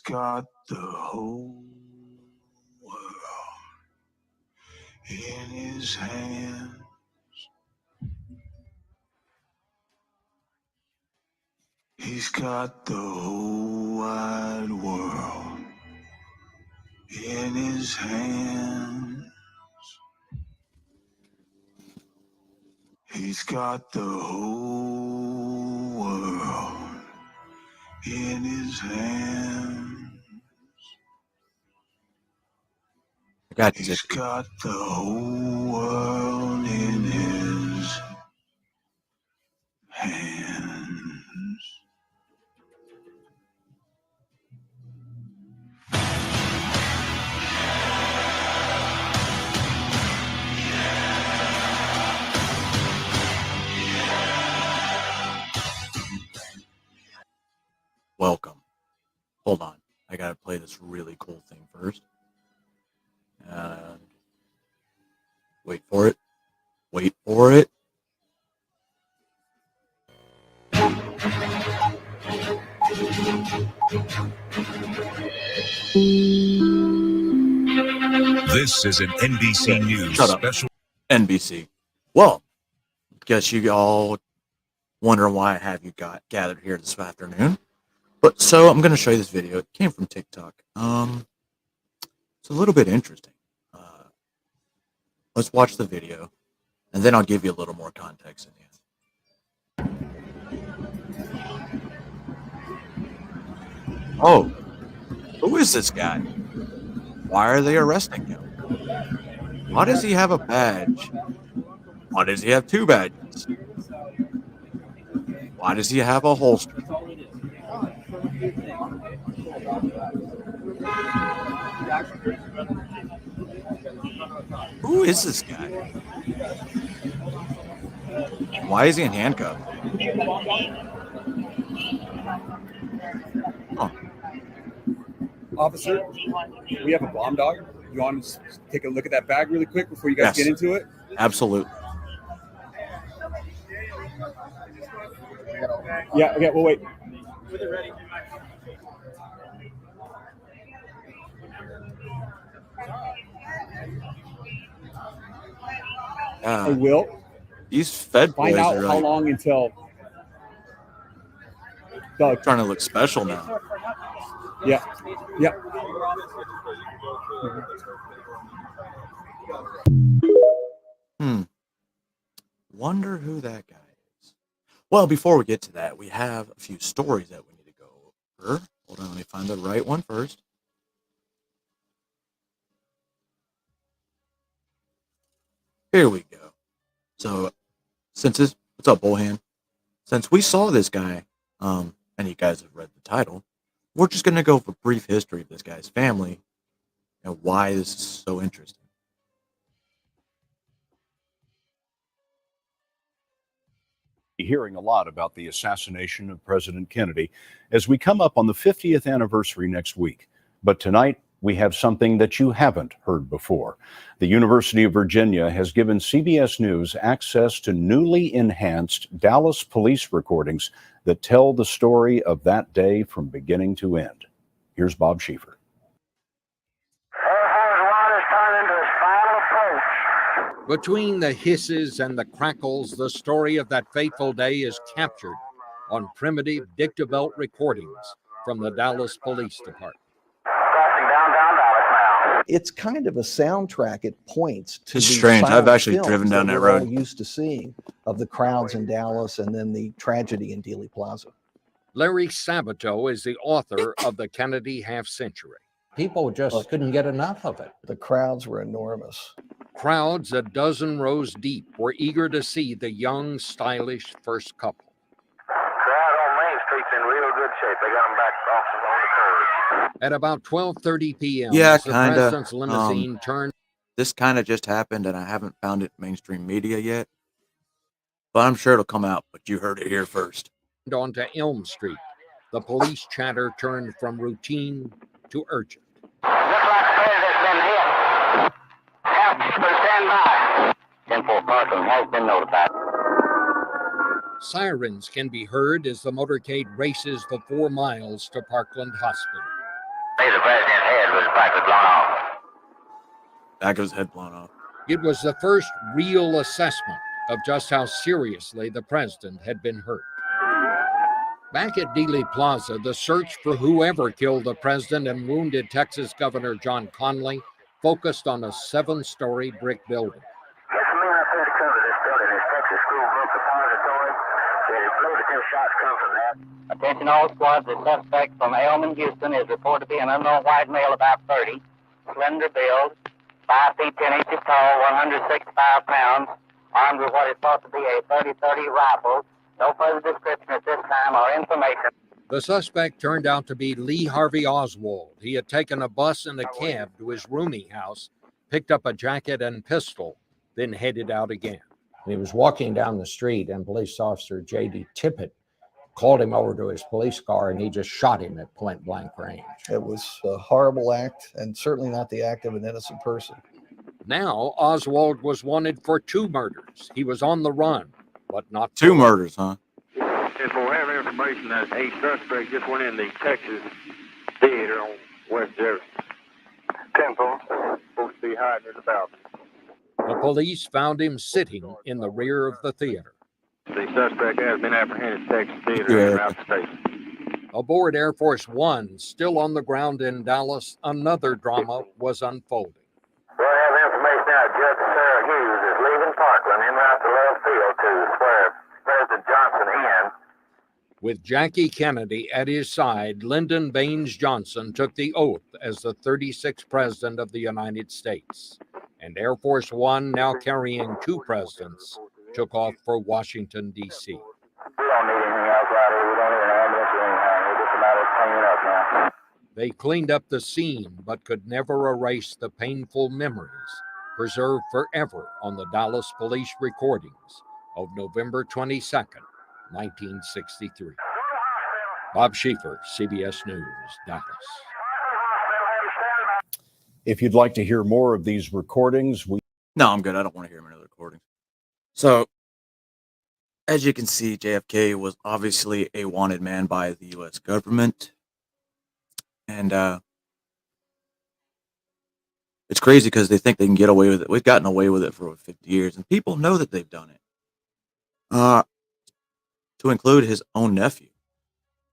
got the whole world in his hands. He's got the whole wide world in his hands. He's got the whole world in his hands. He's got the whole world in his hands. Welcome. Hold on. I gotta play this really cool thing first. And wait for it. Wait for it. This is an NBC News special. NBC. Well, guess you all wondering why I have you gathered here this afternoon. But so I'm going to show you this video. It came from TikTok. It's a little bit interesting. Let's watch the video, and then I'll give you a little more context in the end. Oh, who is this guy? Why are they arresting him? Why does he have a badge? Why does he have two badges? Why does he have a holster? Who is this guy? Why is he in handcuffs? Huh. Officer, we have a bomb dog. You want to take a look at that bag really quick before you guys get into it? Absolutely. Yeah, okay, we'll wait. Hey, Will, these Fed boys find out are how like, long until trying to look special now. Yeah. Wonder who that guy is. Well, before we get to that, we have a few stories that we need to go over. Hold on, let me find the right one first. Here we go. So, what's up, Bullhand? Since we saw this guy, and you guys have read the title, we're just going to go over a brief history of this guy's family and why this is so interesting. Hearing a lot about the assassination of President Kennedy as we come up on the 50th anniversary next week. But tonight, we have something that you haven't heard before. The University of Virginia has given CBS News access to newly enhanced Dallas police recordings that tell the story of that day from beginning to end. Here's Bob Schieffer. Between the hisses and the crackles, the story of that fateful day is captured on primitive dictabelt recordings from the Dallas Police Department. It's kind of a soundtrack. It points to it's strange. I've actually driven down that road. We're all used to seeing of the crowds in Dallas and then the tragedy in Dealey Plaza. Larry Sabato is the author of The Kennedy Half Century. People just couldn't get enough of it. The crowds were enormous. Crowds a dozen rows deep were eager to see the young, stylish first couple. Crowd on Main Street's in real good shape. They got them back officers on the curb. At about 12:30 p.m., the president's limousine turned. This kind of just happened, and I haven't found it mainstream media yet. But I'm sure it'll come out, but you heard it here first. Onto Elm Street. The police chatter turned from routine to urgent. Looks like the president's been hit. Have people stand by. 10-4 Parkland has been notified. Sirens can be heard as the motorcade races the 4 miles to Parkland Hospital. The president's head was practically blown off. Back of his head blown off. It was the first real assessment of just how seriously the president had been hurt. Back at Dealey Plaza, the search for whoever killed the president and wounded Texas Governor John Conley focused on a 7-story brick building. Yes, the man up here to cover this building is Texas School Book Depository. It believed that 2 shots come from that. Attention all squads, the suspect from Elman, Houston is reported to be an unknown white male about 30, slender build, 5 feet 10 inches tall, 165 pounds, armed with what is thought to be a 30-30 rifle. No further description at this time or information. The suspect turned out to be Lee Harvey Oswald. He had taken a bus and a cab to his rooming house, picked up a jacket and pistol, then headed out again. He was walking down the street, and police officer J.D. Tippett called him over to his police car, and he just shot him at point blank range. It was a horrible act, and certainly not the act of an innocent person. Now, Oswald was wanted for 2 murders. He was on the run, but not 2 murders, huh? If we have information that a suspect just went in the Texas theater on West Jefferson. 10-4. Supposed to be hiding in the balcony. The police found him sitting in the rear of the theater. The suspect has been apprehended in Texas theater and out the station. Aboard Air Force One, still on the ground in Dallas, another drama was unfolding. We have information now. Judge Sarah Hughes is leaving Parkland en route to Love Field to swear President Johnson in. With Jackie Kennedy at his side, Lyndon Baines Johnson took the oath as the 36th President of the United States. And Air Force One, now carrying 2 presidents, took off for Washington, D.C. We don't need anything else out here. We don't need an ambulance or anything. We're just a matter of cleaning up now. They cleaned up the scene, but could never erase the painful memories preserved forever on the Dallas police recordings of November 22nd, 1963. Bob Schieffer, CBS News, Dallas. If you'd like to hear more of these recordings, No, I'm good. I don't want to hear another recording. So, as you can see, JFK was obviously a wanted man by the U.S. government. And it's crazy because they think they can get away with it. We've gotten away with it for over 50 years, and people know that they've done it. To include his own nephew.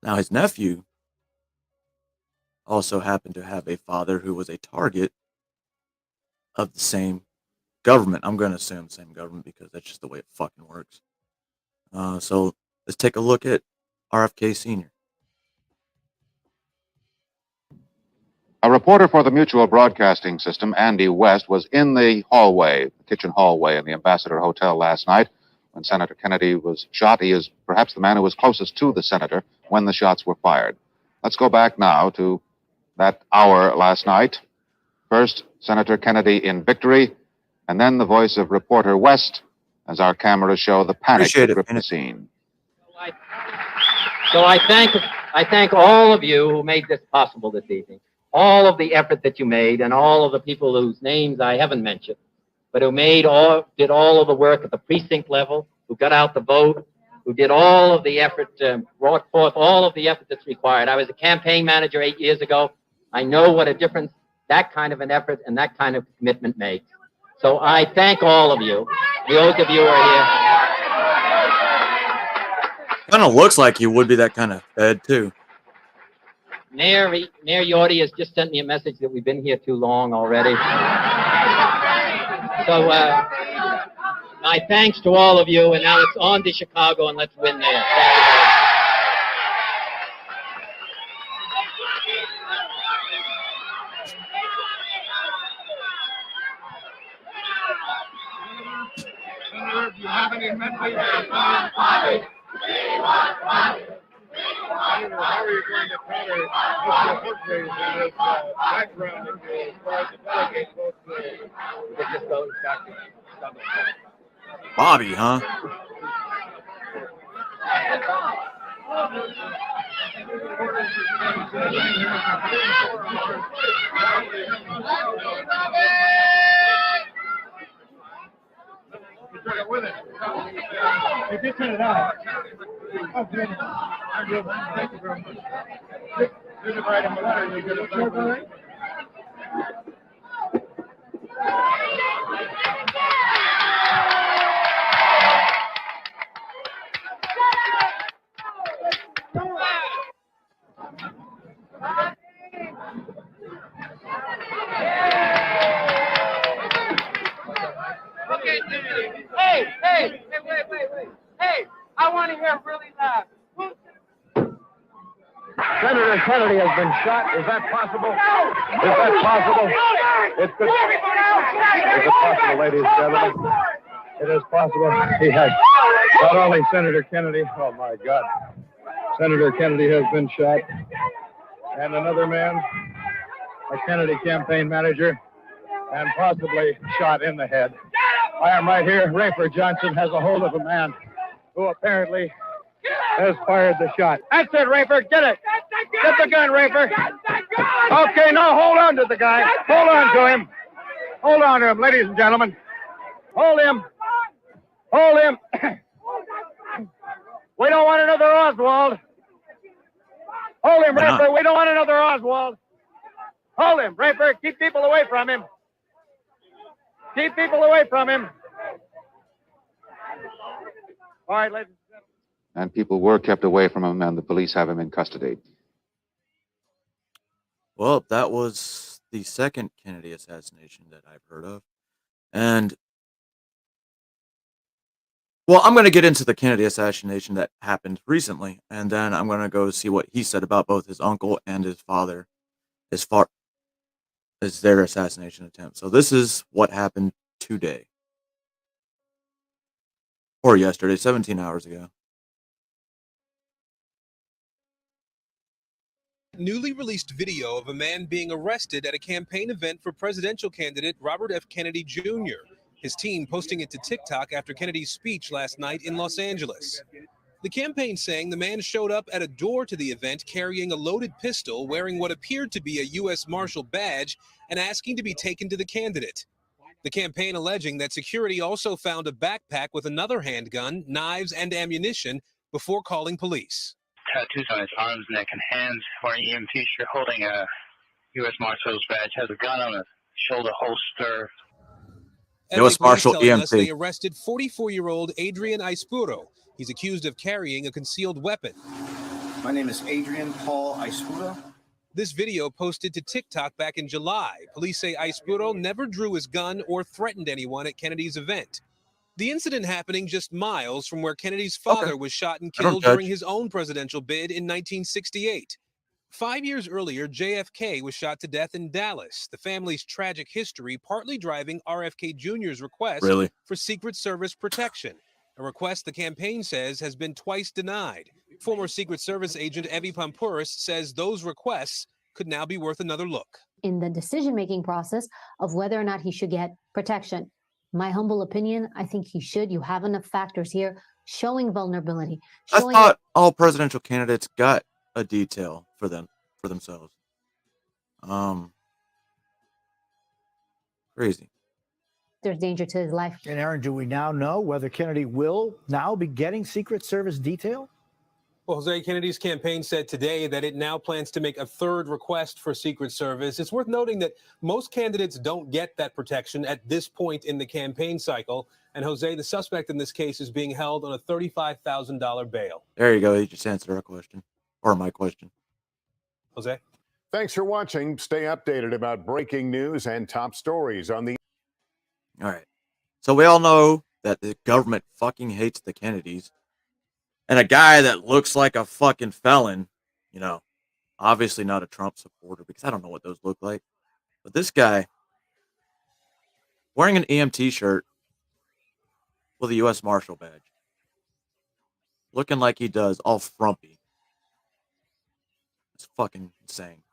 Now, his nephew also happened to have a father who was a target of the same government. I'm going to assume same government because that's just the way it fucking works. So let's take a look at RFK Sr. A reporter for the Mutual Broadcasting System, Andy West, was in the hallway, the kitchen hallway in the Ambassador Hotel last night when Senator Kennedy was shot. He is perhaps the man who was closest to the senator when the shots were fired. Let's go back now to that hour last night. First, Senator Kennedy in victory, and then the voice of reporter West as our cameras show the panic that gripped the scene. So I thank all of you who made this possible this evening. All of the effort that you made, and all of the people whose names I haven't mentioned, but who did all of the work at the precinct level, who got out the vote, who did all of the effort, brought forth all of the effort that's required. I was a campaign manager 8 years ago. I know what a difference that kind of an effort and that kind of commitment makes. So I thank all of you. Those of you who are here. Kind of looks like he would be that kind of fed too. Mayor Yorty has just sent me a message that we've been here too long already. So my thanks to all of you, and now it's on to Chicago, and let's win there. Senator, do you have any amendments? Senator, how are you going to counter Mr. Humphrey's and his background as far as the delegate votes? It just goes back to Bobby, huh? You did turn it on. Oh, good. Thank you very much. Didn't write him a letter. You could have done it. Hey, wait. Hey, I want to hear really loud. Senator Kennedy has been shot. Is that possible? Is that possible? It's good. Is it possible, ladies and gentlemen? It is possible. He has not only Senator Kennedy. Oh my God, Senator Kennedy has been shot, and another man, a Kennedy campaign manager, and possibly shot in the head. I am right here. Rafer Johnson has a hold of a man who apparently has fired the shot. That's it, Rafer. Get it. Get the gun, Rafer. Okay, now hold on to the guy. Hold on to him. Hold on to him, ladies and gentlemen. Hold him. Hold him. We don't want another Oswald. Hold him, Rafer. We don't want another Oswald. Hold him, Rafer. Keep people away from him. Keep people away from him. All right, ladies and gentlemen. And people were kept away from him, and the police have him in custody. Well, that was the second Kennedy assassination that I've heard of. And, well, I'm going to get into the Kennedy assassination that happened recently, and then I'm going to go see what he said about both his uncle and his father as far as their assassination attempt. So this is what happened today. Or yesterday, 17 hours ago. Newly released video of a man being arrested at a campaign event for presidential candidate Robert F. Kennedy Jr. His team posting it to TikTok after Kennedy's speech last night in Los Angeles. The campaign saying the man showed up at a door to the event carrying a loaded pistol, wearing what appeared to be a U.S. Marshal badge, and asking to be taken to the candidate. The campaign alleging that security also found a backpack with another handgun, knives, and ammunition before calling police. Tattoos on his arms, neck, and hands, wearing EMT shirt, holding a U.S. Marshal's badge, has a gun on his shoulder holster. U.S. Marshal EMT. They arrested 44-year-old Adrian Aispuro. He's accused of carrying a concealed weapon. My name is Adrian Paul Aispuro. This video posted to TikTok back in July. Police say Aispuro never drew his gun or threatened anyone at Kennedy's event. The incident happening just miles from where Kennedy's father was shot and killed during his own presidential bid in 1968. 5 years earlier, JFK was shot to death in Dallas, the family's tragic history partly driving RFK Jr.'s request for Secret Service protection, a request the campaign says has been twice denied. Former Secret Service agent Evie Pampouris says those requests could now be worth another look. In the decision-making process of whether or not he should get protection, my humble opinion, I think he should. You have enough factors here showing vulnerability. I thought all presidential candidates got a detail for themselves. Crazy. There's danger to his life. And Aaron, do we now know whether Kennedy will now be getting Secret Service detail? Well, Jose, Kennedy's campaign said today that it now plans to make a third request for Secret Service. It's worth noting that most candidates don't get that protection at this point in the campaign cycle. And Jose, the suspect in this case, is being held on a $35,000 bail. There you go. He just answered our question, or my question. Jose? Thanks for watching. Stay updated about breaking news and top stories on the... All right. So we all know that the government fucking hates the Kennedys. And a guy that looks like a fucking felon, you know, obviously not a Trump supporter because I don't know what those look like. But this guy wearing an EMT shirt with a U.S. Marshal badge, looking like he does, all frumpy. It's fucking insane.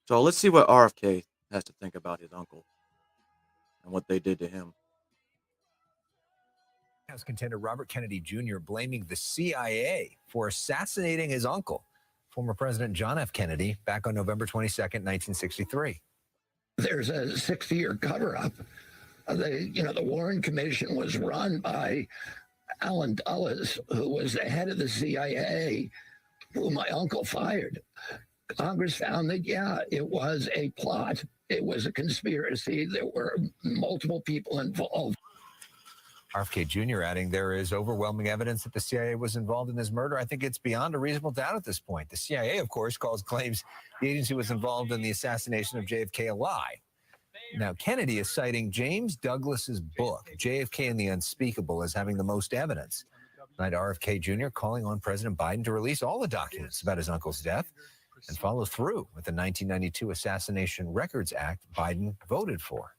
So let's see what RFK has to think about his uncle and what they did to him. House contender Robert Kennedy Jr. blaming the CIA for assassinating his uncle, former President John F. Kennedy, back on November 22nd, 1963. There's a 60-year cover-up. The Warren Commission was run by Allen Dulles, who was the head of the CIA who my uncle fired. Congress found that, yeah, it was a plot. It was a conspiracy. There were multiple people involved. RFK Jr. adding there is overwhelming evidence that the CIA was involved in this murder. I think it's beyond a reasonable doubt at this point. The CIA, of course, calls claims the agency was involved in the assassination of JFK a lie. Now, Kennedy is citing James Douglas's book, JFK and the Unspeakable, as having the most evidence. Tonight, RFK Jr. calling on President Biden to release all the documents about his uncle's death and follow through with the 1992 Assassination Records Act Biden voted for.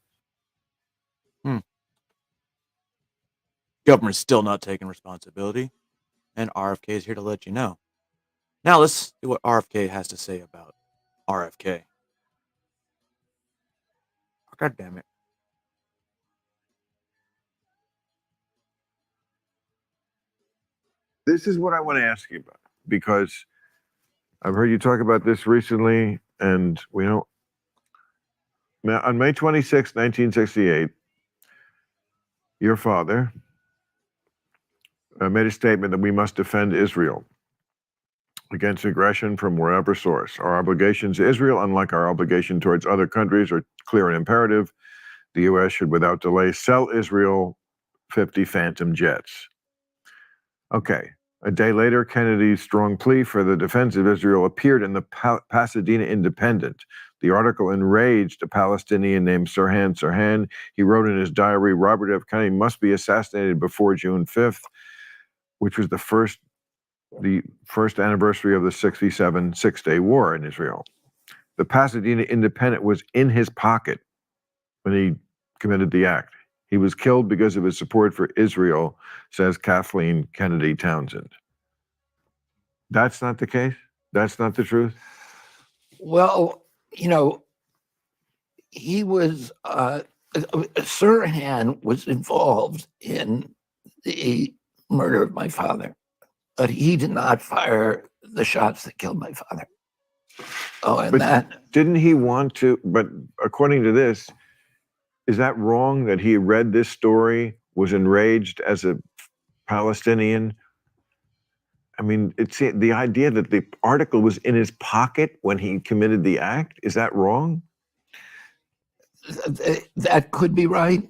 Government's still not taking responsibility, and RFK is here to let you know. Now let's see what RFK has to say about RFK. Oh, God damn it. This is what I want to ask you about, because I've heard you talk about this recently, and we don't. On May 26, 1968, your father made a statement that we must defend Israel against aggression from wherever source. Our obligations to Israel, unlike our obligation towards other countries, are clear and imperative. The U.S. should without delay sell Israel 50 Phantom jets. Okay. A day later, Kennedy's strong plea for the defense of Israel appeared in the Pasadena Independent. The article enraged a Palestinian named Sirhan Sirhan. He wrote in his diary, Robert F. Kennedy must be assassinated before June 5th, which was the first anniversary of the 67 Six-Day War in Israel. The Pasadena Independent was in his pocket when he committed the act. He was killed because of his support for Israel, says Kathleen Kennedy Townsend. That's not the case? That's not the truth? Well, you know, he was, Sirhan was involved in the murder of my father, but he did not fire the shots that killed my father. Oh, and but didn't he want to, but according to this, is that wrong that he read this story, was enraged as a Palestinian? I mean, it's the idea that the article was in his pocket when he committed the act. Is that wrong? That could be right.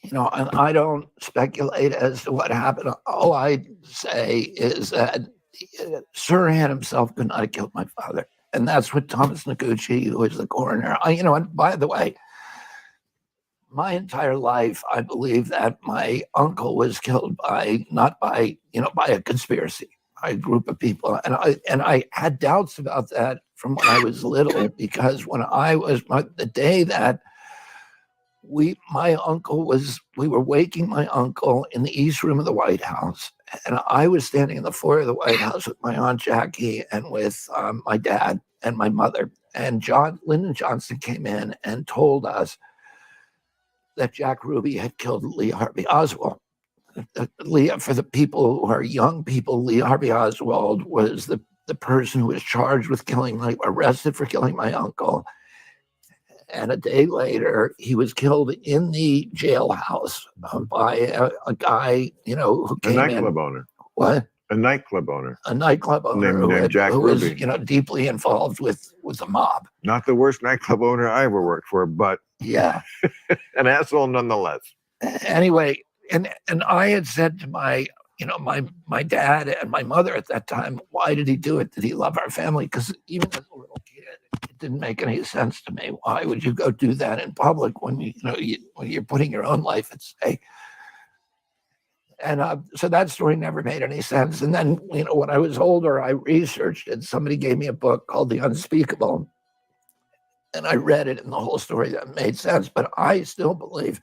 You know, and I don't speculate as to what happened. All I say is that Sirhan himself could not have killed my father. And that's what Thomas Noguchi, who is the coroner, you know, and by the way, my entire life, I believe that my uncle was killed not by a conspiracy, by a group of people. And I had doubts about that from when I was little, because when the day that we were waking my uncle in the East Room of the White House, and I was standing on the floor of the White House with my Aunt Jackie and with my dad and my mother. And Lyndon Johnson came in and told us that Jack Ruby had killed Lee Harvey Oswald. For the people who are young people, Lee Harvey Oswald was the person who was charged with arrested for killing my uncle. And a day later, he was killed in the jailhouse by a guy, you know, who came in. A nightclub owner. What? A nightclub owner. A nightclub owner named who was, you know, deeply involved with the mob. Not the worst nightclub owner I ever worked for, but yeah, an asshole nonetheless. Anyway, and I had said to my dad and my mother at that time, why did he do it? Did he love our family? Because even as a little kid, it didn't make any sense to me. Why would you go do that in public when when you're putting your own life at stake? And so that story never made any sense. And then, you know, when I was older, I researched it. Somebody gave me a book called The Unspeakable, and I read it, and the whole story that made sense. But I still believe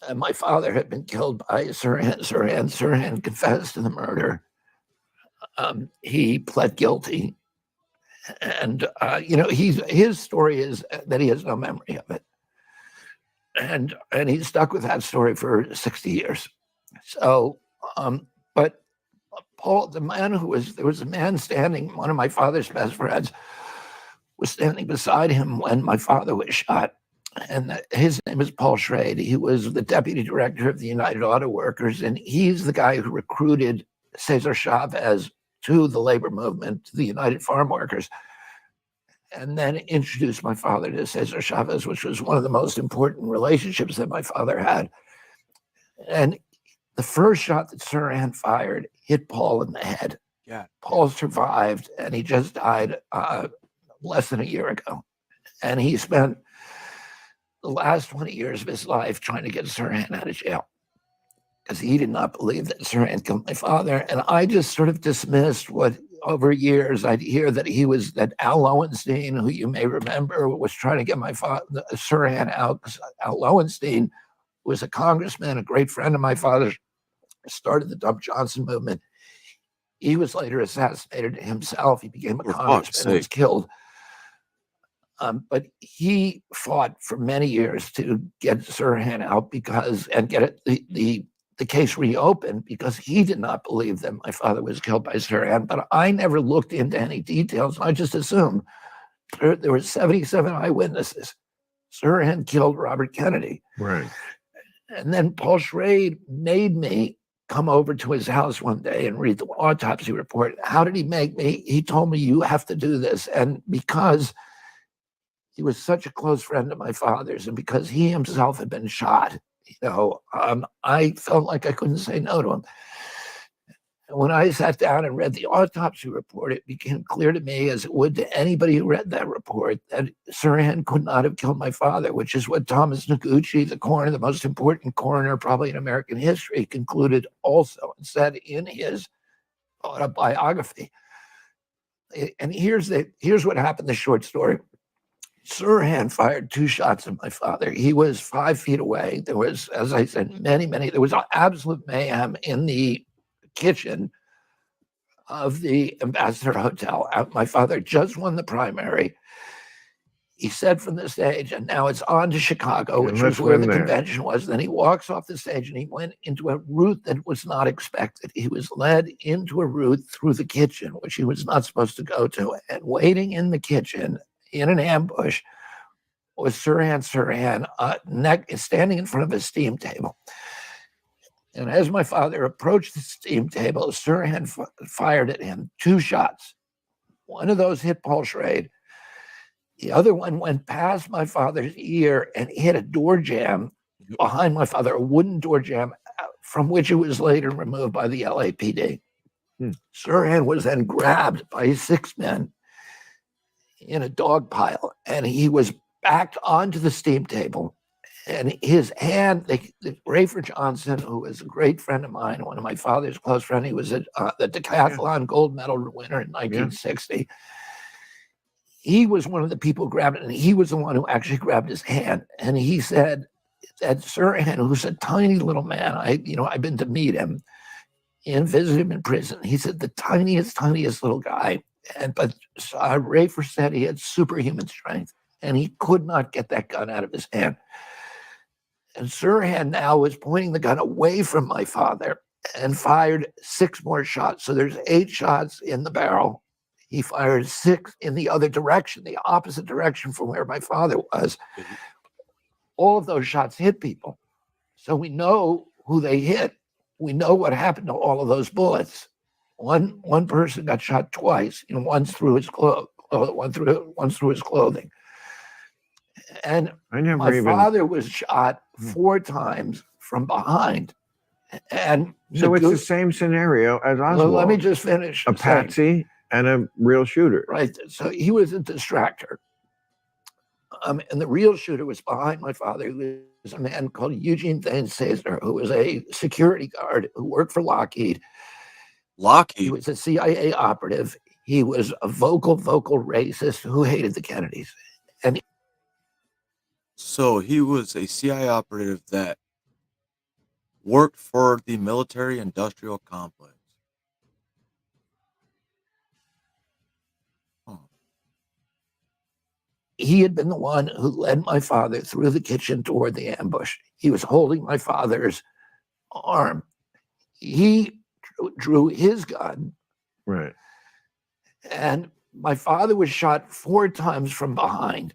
that my father had been killed by Sirhan. Sirhan confessed to the murder. He pled guilty. And, you know, his story is that he has no memory of it. And he's stuck with that story for 60 years. So, but Paul, there was a man standing, one of my father's best friends, was standing beside him when my father was shot. And his name is Paul Schrade. He was the deputy director of the United Auto Workers, and he's the guy who recruited Cesar Chavez to the labor movement, to the United Farm Workers, and then introduced my father to Cesar Chavez, which was one of the most important relationships that my father had. And the first shot that Sirhan fired hit Paul in the head. Yeah. Paul survived, and he just died less than a year ago. And he spent the last 20 years of his life trying to get Sirhan out of jail because he did not believe that Sirhan killed my father. And I just sort of dismissed what over years I'd hear that Al Lowenstein, who you may remember, was trying to get my father Sirhan out. Al Lowenstein was a congressman, a great friend of my father's, started the Dump Johnson movement. He was later assassinated himself. He became a congressman and was killed. But he fought for many years to get Sirhan out and get the case reopened because he did not believe that my father was killed by Sirhan. But I never looked into any details. I just assumed there were 77 eyewitnesses. Sirhan killed Robert Kennedy. Right. And then Paul Schrade made me come over to his house one day and read the autopsy report. How did he make me? He told me, you have to do this. And because he was such a close friend of my father's, and because he himself had been shot, I felt like I couldn't say no to him. And when I sat down and read the autopsy report, it became clear to me, as it would to anybody who read that report, that Sirhan could not have killed my father, which is what Thomas Noguchi, the coroner, the most important coroner probably in American history, concluded also and said in his autobiography. And here's what happened, the short story. Sirhan fired 2 shots at my father. He was 5 feet away. There was, as I said, there was absolute mayhem in the kitchen of the Ambassador Hotel. My father just won the primary. He said from the stage, and now it's on to Chicago, which was where the convention was. Then he walks off the stage and he went into a route that was not expected. He was led into a route through the kitchen, which he was not supposed to go to. And waiting in the kitchen in an ambush was Sirhan standing in front of a steam table. And as my father approached the steam table, Sirhan fired at him 2 shots. One of those hit Paul Schrade. The other one went past my father's ear and hit a door jamb behind my father, a wooden door jamb from which it was later removed by the LAPD. Sirhan was then grabbed by 6 men in a dog pile, and he was backed onto the steam table. And his hand, Rayford Johnson, who was a great friend of mine, one of my father's close friends, he was the decathlon gold medal winner in 1960. He was one of the people who grabbed it, and he was the one who actually grabbed his hand. And he said that Sirhan, who's a tiny little man, I've been to meet him and visit him in prison. He said the tiniest little guy. But Rayford said he had superhuman strength, and he could not get that gun out of his hand. And Sirhan now was pointing the gun away from my father and fired 6 more shots. So there's 8 shots in the barrel. He fired 6 in the other direction, the opposite direction from where my father was. All of those shots hit people. So we know who they hit. We know what happened to all of those bullets. One person got shot twice, once through his once through his clothing. And my father was shot 4 times from behind. And so it's the same scenario as Oswald. Well, let me just finish. A patsy and a real shooter. Right. So he was a distractor. And the real shooter was behind my father. He was a man called Eugene Thane Cesar, who was a security guard who worked for Lockheed. He was a CIA operative. He was a vocal racist who hated the Kennedys. And so he was a CIA operative that worked for the military-industrial complex. He had been the one who led my father through the kitchen toward the ambush. He was holding my father's arm. He drew his gun. Right. And my father was shot 4 times from behind.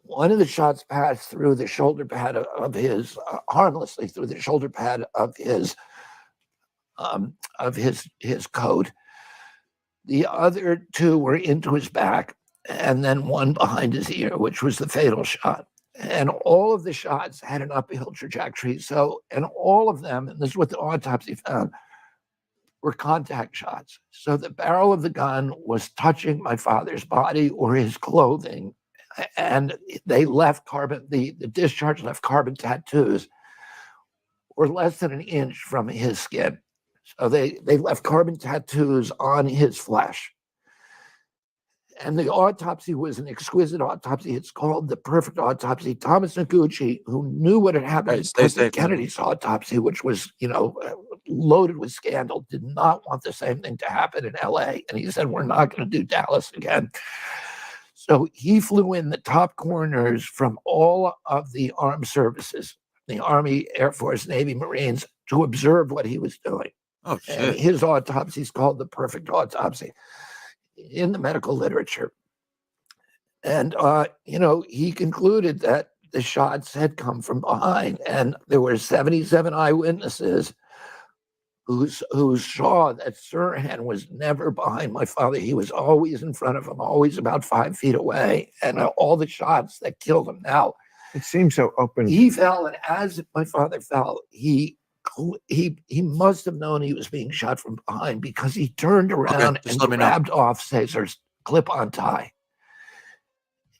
One of the shots passed through the shoulder pad of his, harmlessly through the shoulder pad of his coat. The other two were into his back, and then one behind his ear, which was the fatal shot. And all of the shots had an uphill trajectory. So, and all of them, and this is what the autopsy found, were contact shots. So the barrel of the gun was touching my father's body or his clothing, and they left the discharge left carbon tattoos were less than an inch from his skin. So they left carbon tattoos on his flesh. And the autopsy was an exquisite autopsy. It's called the perfect autopsy. Thomas Noguchi, who knew what had happened to President Kennedy's autopsy, which was, loaded with scandal, did not want the same thing to happen in LA. And he said, we're not going to do Dallas again. So he flew in the top coroners from all of the armed services, the Army, Air Force, Navy, Marines, to observe what he was doing. Oh, shit. And his autopsy is called the perfect autopsy in the medical literature. And, he concluded that the shots had come from behind. And there were 77 eyewitnesses who saw that Sirhan was never behind my father. He was always in front of him, always about 5 feet away. And all the shots that killed him. Now, it seems so open. He fell, and as my father fell, he must have known he was being shot from behind, because he turned around and grabbed off Cesar's clip-on tie.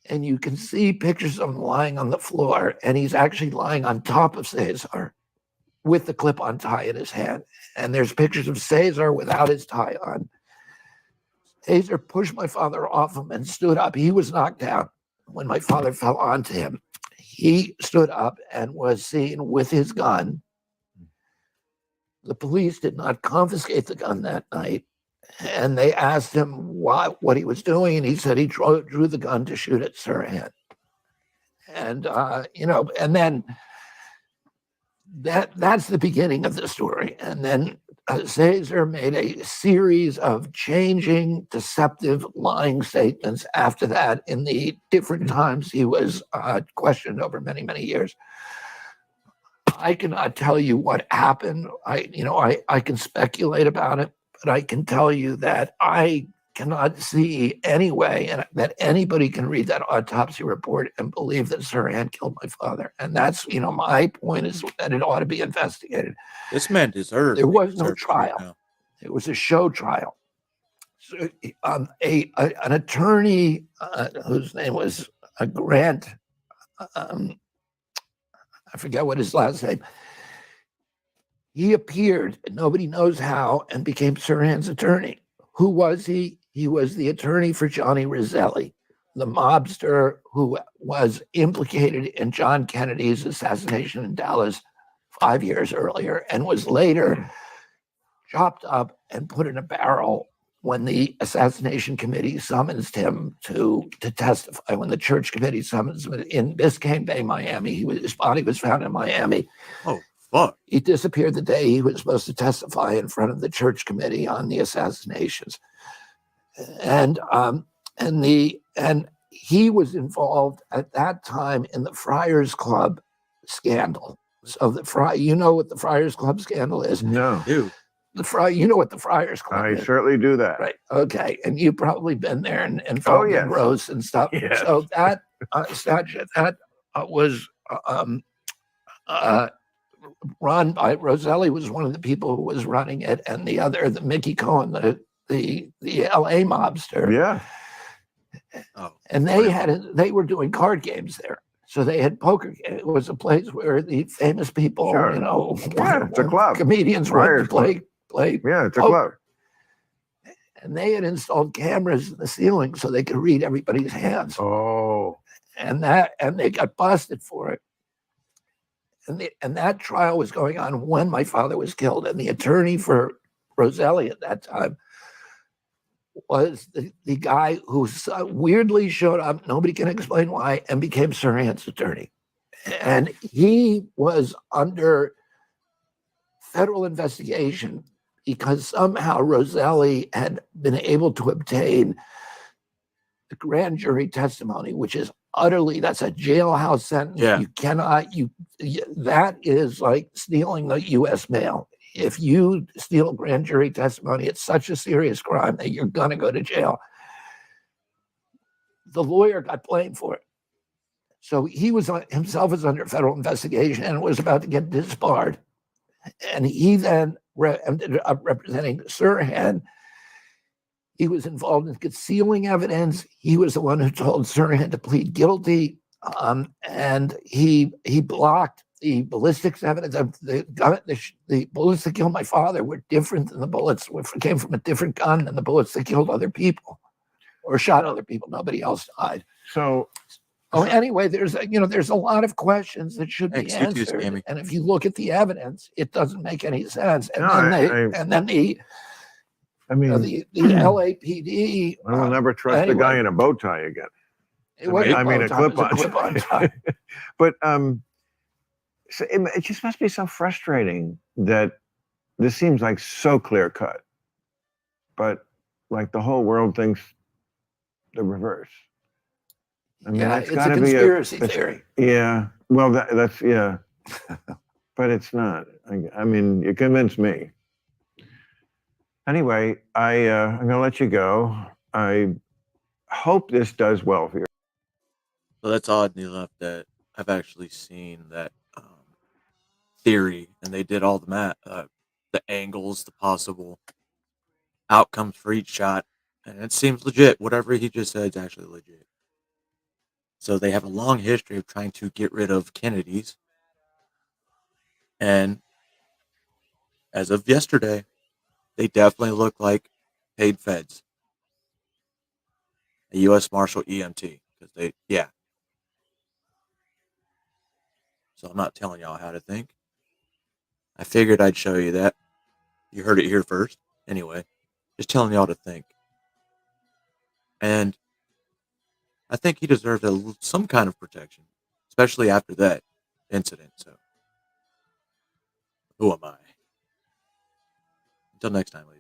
And you can see pictures of him lying on the floor, and he's actually lying on top of Cesar with the clip-on tie in his hand. And there's pictures of Cesar without his tie on. Cesar pushed my father off him and stood up. He was knocked down when my father fell onto him. He stood up and was seen with his gun. The police did not confiscate the gun that night, and they asked him what he was doing, and he said he drew the gun to shoot at Sirhan. And and then that's the beginning of the story. And then Cesar made a series of changing, deceptive, lying statements after that in the different times he was questioned over many, many years. I cannot tell you what happened. I can speculate about it, but I can tell you that I cannot see any way that anybody can read that autopsy report and believe that Sirhan killed my father. And that's, my point is that it ought to be investigated. This man deserved. There was no trial. It was a show trial. So, an attorney whose name was Grant, I forget what his last name. He appeared, nobody knows how, and became Sirhan's attorney. Who was he? He was the attorney for Johnny Roselli, the mobster who was implicated in John Kennedy's assassination in Dallas 5 years earlier, and was later chopped up and put in a barrel when the assassination committee summonsed him to testify. When the church committee summons him in Biscayne Bay, Miami, his body was found in Miami. Oh, fuck. He disappeared the day he was supposed to testify in front of the church committee on the assassinations. And he was involved at that time in the Friars Club scandal. So you know what the Friars Club scandal is? No. Dude. You know what the Friars Club is? I certainly do that. Right. Okay. And you've probably been there and followed the roasts and stuff. Yes. So that statute, was run by Roselli, was one of the people who was running it, and the other, the Mickey Cohen, the LA mobster. Yeah. Oh, and they were doing card games there. So they had poker. It was a place where the famous people, it's a club. Comedians were to play. Yeah, it's a poker. club. And they had installed cameras in the ceiling so they could read everybody's hands. Oh. And they got busted for it. And that trial was going on when my father was killed. And the attorney for Roselli at that time was the guy who weirdly showed up, nobody can explain why, and became Sirhan's attorney. And he was under federal investigation because somehow Roselli had been able to obtain the grand jury testimony, which is that's a jailhouse sentence. Yeah. You cannot, that is like stealing the U.S. mail. if you steal grand jury testimony, it's such a serious crime that you're going to go to jail. The lawyer got blamed for it. So he was himself was under federal investigation and was about to get disbarred. And he then ended up representing Sirhan. He was involved in concealing evidence. He was the one who told Sirhan to plead guilty. And he blocked the ballistics evidence. The bullets that killed my father were different than the bullets which came from a different gun than the bullets that killed other people or shot other people. Nobody else died. So anyway, there's a lot of questions that should be answered. Scammy. And if you look at the evidence, it doesn't make any sense. And No, then the LAPD. I will never trust a guy in a bow tie again. It wasn't I mean, a clip-on. clip-on tie. But so it just must be so frustrating that this seems like so clear cut, but like the whole world thinks the reverse. I mean, Yeah, that's it's got a to be conspiracy theory. Yeah, well, that's yeah, but it's not. I mean, you convinced me. Anyway, I'm gonna let you go. I hope this does well for you. So that's odd enough that I've actually seen that theory, and they did all the angles, the possible outcomes for each shot, and it seems legit. Whatever he just said is actually legit. So they have a long history of trying to get rid of Kennedys, and as of yesterday, they definitely look like paid feds, a U.S. Marshal EMT, because yeah. So I'm not telling y'all how to think. I figured I'd show you that. You heard it here first. Anyway, just telling y'all to think. And I think he deserves some kind of protection, especially after that incident. So, who am I? Until next time, ladies.